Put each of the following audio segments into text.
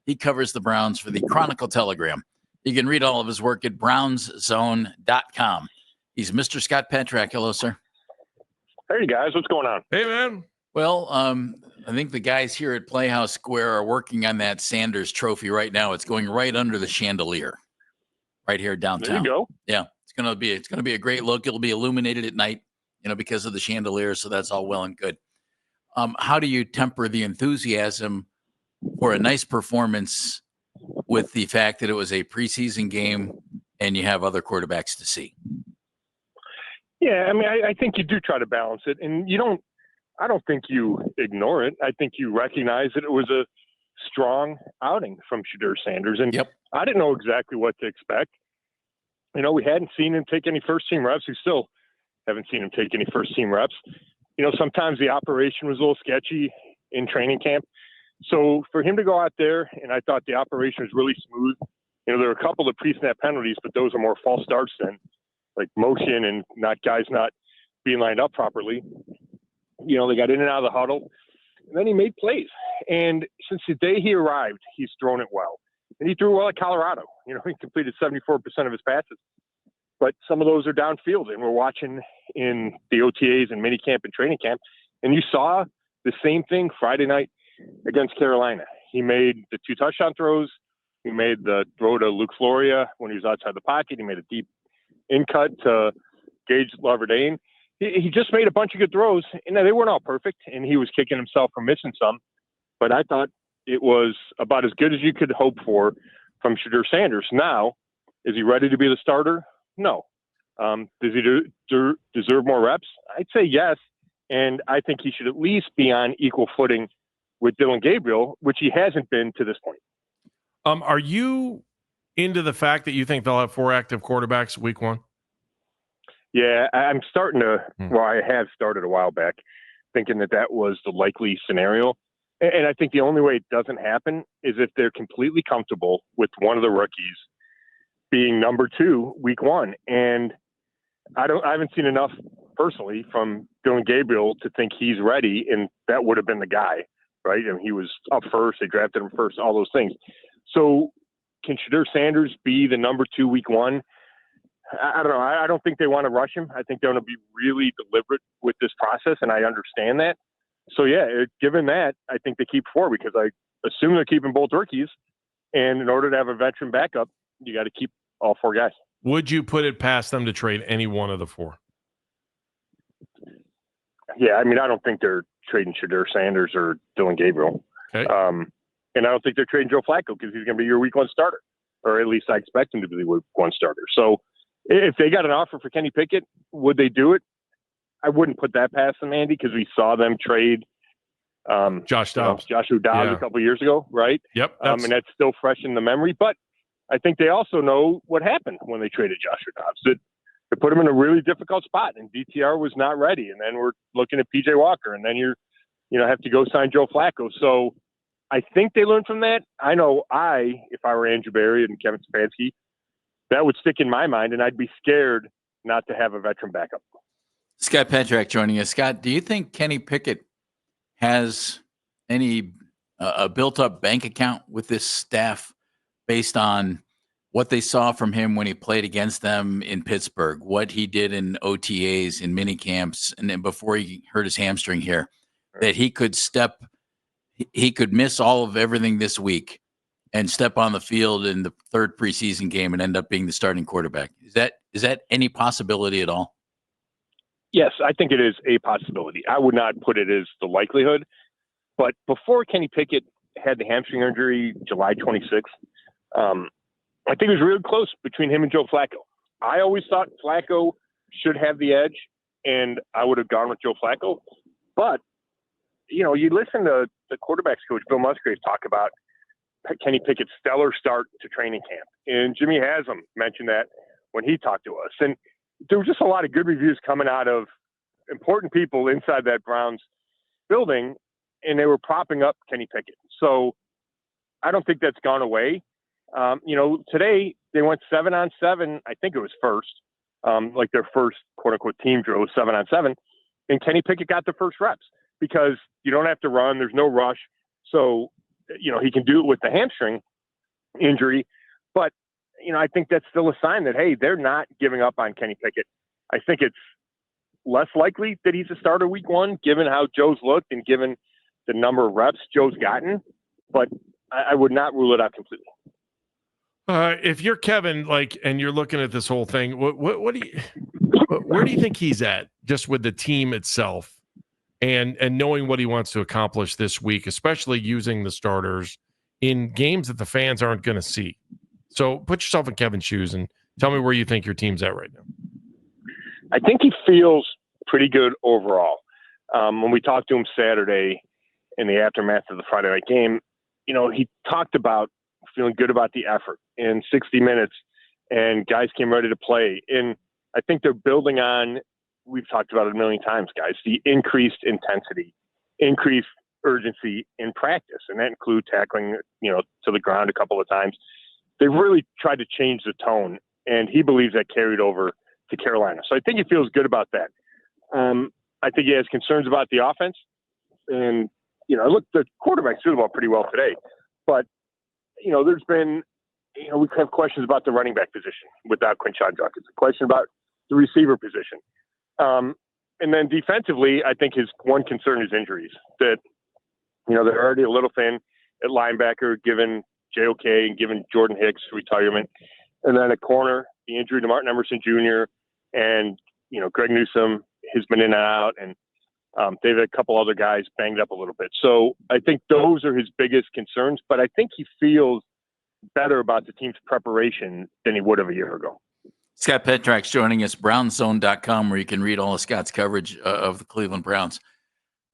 He covers the Browns for the Chronicle-Telegram. You can read all of his work at brownszone.com. He's Mr. Scott Petrak. Hello, sir. Hey, guys. What's going on? Hey, man. Well, I think the guys here at Playhouse Square are working on that Sanders trophy right now. It's going right under the chandelier right here downtown. There you go. Yeah, it's going to be a great look. It'll be illuminated at night, because of the chandelier, so that's all well and good. How do you temper the enthusiasm for a nice performance with the fact that it was a preseason game and you have other quarterbacks to see? Yeah, I mean, I think you do try to balance it, and I don't think you ignore it. I think you recognize that it was a strong outing from Shedeur Sanders, and Yep. I didn't know exactly what to expect. We hadn't seen him take any first-team reps. We still haven't seen him take any first-team reps. Sometimes the operation was a little sketchy in training camp. So for him to go out there, and I thought the operation was really smooth. There were a couple of pre-snap penalties, but those are more false starts than like motion and guys not being lined up properly. They got in and out of the huddle, and then he made plays. And since the day he arrived, he's thrown it well. And he threw well at Colorado. He completed 74% of his passes. But some of those are downfield, and we're watching in the OTAs and minicamp and training camp, and you saw the same thing Friday night against Carolina. He made the 2 touchdown throws. He made the throw to Luke Floria when he was outside the pocket. He made a deep in-cut to Gage Laverdane. He just made a bunch of good throws, and they weren't all perfect, and he was kicking himself for missing some. But I thought it was about as good as you could hope for from Shedeur Sanders. Now, is he ready to be the starter? No. Does he deserve more reps? I'd say yes, and I think he should at least be on equal footing with Dillon Gabriel, which he hasn't been to this point. Are you into the fact that you think they'll have 4 active quarterbacks week 1? Yeah, I'm starting to well, I have started a while back thinking that was the likely scenario. And I think the only way it doesn't happen is if they're completely comfortable with one of the rookies being number 2 week 1. And I haven't seen enough personally from Dillon Gabriel to think he's ready, and that would have been the guy, right? And he was up first, they drafted him first, all those things. So can Shedeur Sanders be the number 2 week 1? I don't know. I don't think they want to rush him. I think they're going to be really deliberate with this process, and I understand that. So, yeah, given that, I think they keep 4 because I assume they're keeping both rookies. And in order to have a veteran backup, you got to keep all 4 guys. Would you put it past them to trade any one of the 4? Yeah, I mean, I don't think they're trading Shedeur Sanders or Dillon Gabriel. Okay. And I don't think they're trading Joe Flacco because he's going to be your week 1 starter, or at least I expect him to be the week 1 starter. So if they got an offer for Kenny Pickett, would they do it? I wouldn't put that past them, Andy, because we saw them trade Josh Dobbs a couple of years ago, right? Yep. And that's still fresh in the memory. But I think they also know what happened when they traded Joshua Dobbs. It put him in a really difficult spot, and DTR was not ready. And then we're looking at PJ Walker, and then you have to go sign Joe Flacco. So I think they learned from that. I know if I were Andrew Berry and Kevin Stefanski, that would stick in my mind, and I'd be scared not to have a veteran backup. Scott Petrak joining us. Scott, do you think Kenny Pickett has any a built-up bank account with this staff based on what they saw from him when he played against them in Pittsburgh, what he did in OTAs, in mini camps, and then before he hurt his hamstring here, that he could miss all of everything this week and step on the field in the 3rd preseason game and end up being the starting quarterback? Is that any possibility at all? Yes, I think it is a possibility. I would not put it as the likelihood. But before Kenny Pickett had the hamstring injury, July 26th, I think it was really close between him and Joe Flacco. I always thought Flacco should have the edge, and I would have gone with Joe Flacco. But, you listen to the quarterbacks coach, Bill Musgrave, talk about Kenny Pickett's stellar start to training camp. And Jimmy Haslam mentioned that when he talked to us. And there were just a lot of good reviews coming out of important people inside that Browns building, and they were propping up Kenny Pickett. So I don't think that's gone away. Today they went 7-on-7. I think it was first, like their first quote unquote team drill, 7-on-7. And Kenny Pickett got the first reps because you don't have to run. There's no rush. So he can do it with the hamstring injury. But, I think that's still a sign that, hey, they're not giving up on Kenny Pickett. I think it's less likely that he's a starter week one, given how Joe's looked and given the number of reps Joe's gotten. But I would not rule it out completely. If you're Kevin, and you're looking at this whole thing, what do you, where do you think he's at, just with the team itself, and knowing what he wants to accomplish this week, especially using the starters in games that the fans aren't going to see? So put yourself in Kevin's shoes and tell me where you think your team's at right now. I think he feels pretty good overall. When we talked to him Saturday in the aftermath of the Friday night game, he talked about feeling good about the effort in 60 minutes, and guys came ready to play. And I think they're building on, we've talked about it a million times, guys, the increased intensity, increased urgency in practice. And that includes tackling, to the ground a couple of times. They've really tried to change the tone, and he believes that carried over to Carolina. So I think he feels good about that. I think he has concerns about the offense. And, look, the quarterback threw the ball pretty well today. But, there's been, we have questions about the running back position without Quinshon Judkins, a question about the receiver position. And then defensively, I think his one concern is injuries. That, they're already a little thin at linebacker, given JOK and given Jordan Hicks' retirement. And then at corner, the injury to Martin Emerson Jr. and, Greg Newsome has been in and out. And they've had a couple other guys banged up a little bit. So I think those are his biggest concerns. But I think he feels better about the team's preparation than he would have a year ago. Scott Petrak's joining us, brownzone.com, where you can read all of Scott's coverage of the Cleveland Browns.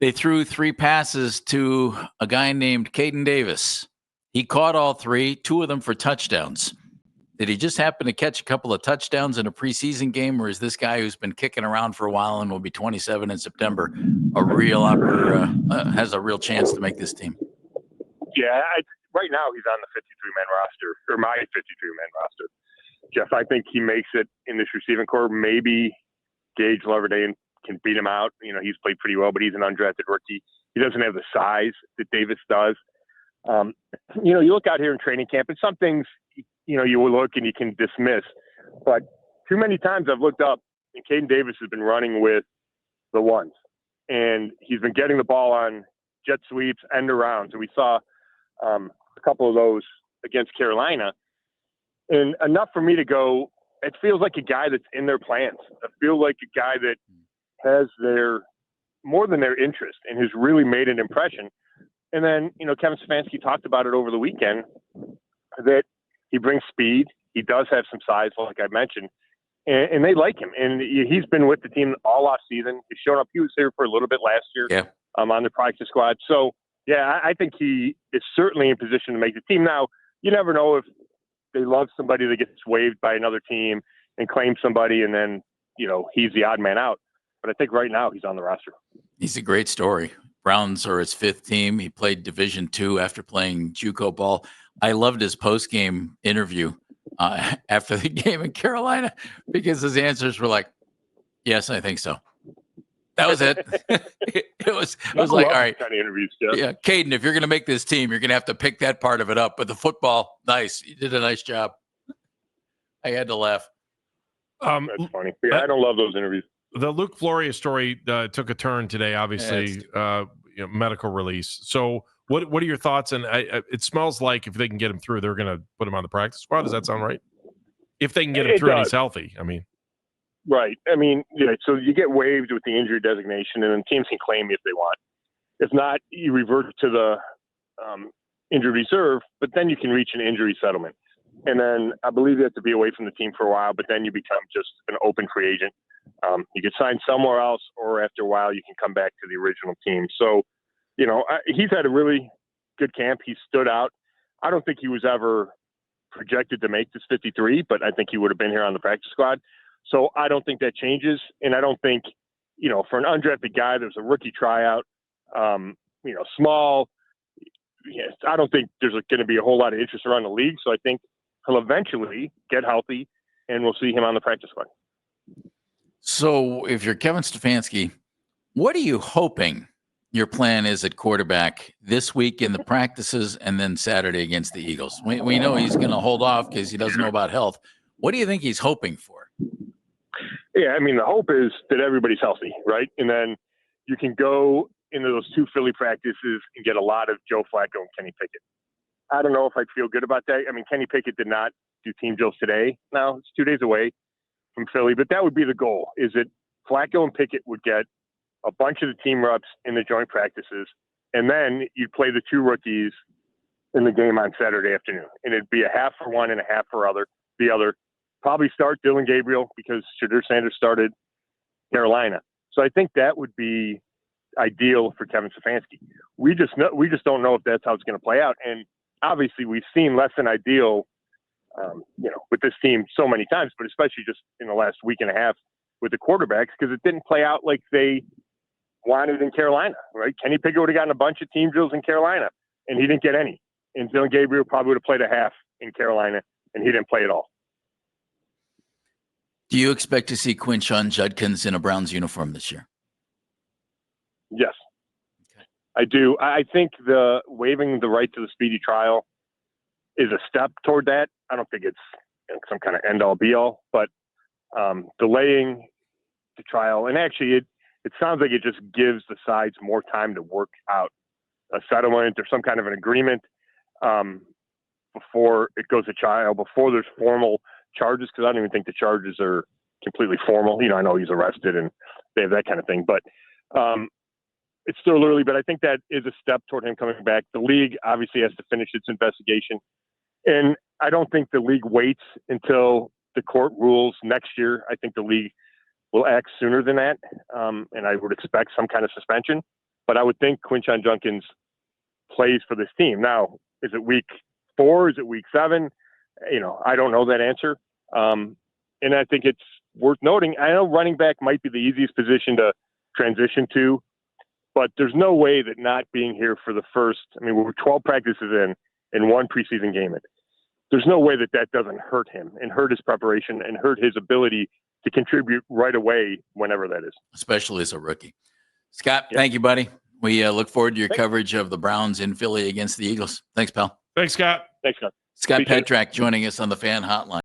They threw 3 passes to a guy named Kaden Davis. He caught all 3, 2 of them for touchdowns. Did he just happen to catch a couple of touchdowns in a preseason game, or is this guy who's been kicking around for a while and will be 27 in September has a real chance to make this team? Yeah, right now he's on the 53-man roster, or my 53-man roster. Jeff, I think he makes it in this receiving corps. Maybe Gage Leverdain can beat him out. He's played pretty well, but he's an undrafted rookie. He doesn't have the size that Davis does. You look out here in training camp, and some things, you will look and you can dismiss. But too many times I've looked up, and Kaden Davis has been running with the ones. And he's been getting the ball on jet sweeps, end arounds. And we saw a couple of those against Carolina. And enough for me to go, it feels like a guy that's in their plans. I feel like a guy that has more than their interest and has really made an impression. And then, Kevin Stefanski talked about it over the weekend, that he brings speed. He does have some size, like I mentioned, and they like him. And he's been with the team all off season. He's shown up. He was here for a little bit last year on the practice squad. So, yeah, I think he is certainly in position to make the team. Now, you never know if they love somebody that gets waived by another team and claim somebody, and then, he's the odd man out. But I think right now he's on the roster. He's a great story. Browns are his 5th team. He played Division II after playing JUCO ball. I loved his post-game interview after the game in Carolina, because his answers were like, yes, I think so. That was it. it was like, all right, kind of interviews, yeah, Kaden, if you're going to make this team, you're going to have to pick that part of it up. But the football, nice. You did a nice job. I had to laugh. That's funny. Yeah, I don't love those interviews. The Luke Floria story took a turn today, obviously, medical release. So what are your thoughts? And it smells like if they can get him through, they're going to put him on the practice squad. Does that sound right? If they can get him through and he's healthy, I mean. Right. I mean, so you get waived with the injury designation, and then teams can claim you if they want. If not, you revert to the injury reserve, but then you can reach an injury settlement. And then I believe you have to be away from the team for a while, but then you become just an open free agent. You get signed somewhere else, or after a while, you can come back to the original team. So, he's had a really good camp. He stood out. I don't think he was ever projected to make this 53, but I think he would have been here on the practice squad. So I don't think that changes. And I don't think, for an undrafted guy, there's a rookie tryout, small. Yes, I don't think there's going to be a whole lot of interest around the league. So I think he'll eventually get healthy, and we'll see him on the practice squad. So if you're Kevin Stefanski, what are you hoping your plan is at quarterback this week in the practices and then Saturday against the Eagles. We know he's going to hold off because he doesn't know about health. What do you think he's hoping for? Yeah, I mean, the hope is that everybody's healthy, right? And then you can go into those 2 Philly practices and get a lot of Joe Flacco and Kenny Pickett. I don't know if I'd feel good about that. I mean, Kenny Pickett did not do team drills today. Now it's 2 days away from Philly, but that would be the goal, is that Flacco and Pickett would get a bunch of the team reps in the joint practices, and then you'd play the 2 rookies in the game on Saturday afternoon. And it'd be a half for one and a half for the other. Probably start Dillon Gabriel because Shedeur Sanders started Carolina. So I think that would be ideal for Kevin Stefanski. We just don't know if that's how it's going to play out. And obviously we've seen less than ideal, with this team so many times, but especially just in the last week and a half with the quarterbacks, because it didn't play out like they wanted in Carolina, right? Kenny Pickett would have gotten a bunch of team drills in Carolina, and he didn't get any. And Dillon Gabriel probably would have played a half in Carolina, and he didn't play at all. Do you expect to see Quinshon Judkins in a Browns uniform this year? Yes, okay. I do. I think the waiving the right to the speedy trial is a step toward that. I don't think it's some kind of end-all be-all, but delaying the trial, and actually it sounds like it just gives the sides more time to work out a settlement or some kind of an agreement before it goes to trial, before there's formal charges, because I don't even think the charges are completely formal. I know he's arrested and they have that kind of thing, but it's still early, but I think that is a step toward him coming back. The league obviously has to finish its investigation, and I don't think the league waits until the court rules next year. I think the league will act sooner than that, and I would expect some kind of suspension, but I would think Quinshon Judkins plays for this team. Now, is it week 4? Is it week 7? I don't know that answer. And I think it's worth noting, I know running back might be the easiest position to transition to, but there's no way that not being here for the first, we're 12 practices in 1 preseason game. There's no way that doesn't hurt him and hurt his preparation and hurt his ability to contribute right away whenever that is. Especially as a rookie. Scott, Thank you, buddy. We look forward to your coverage of the Browns in Philly against the Eagles. Thanks, pal. Thanks, Scott. Thanks, Scott. Scott Petrak joining us on the Fan Hotline.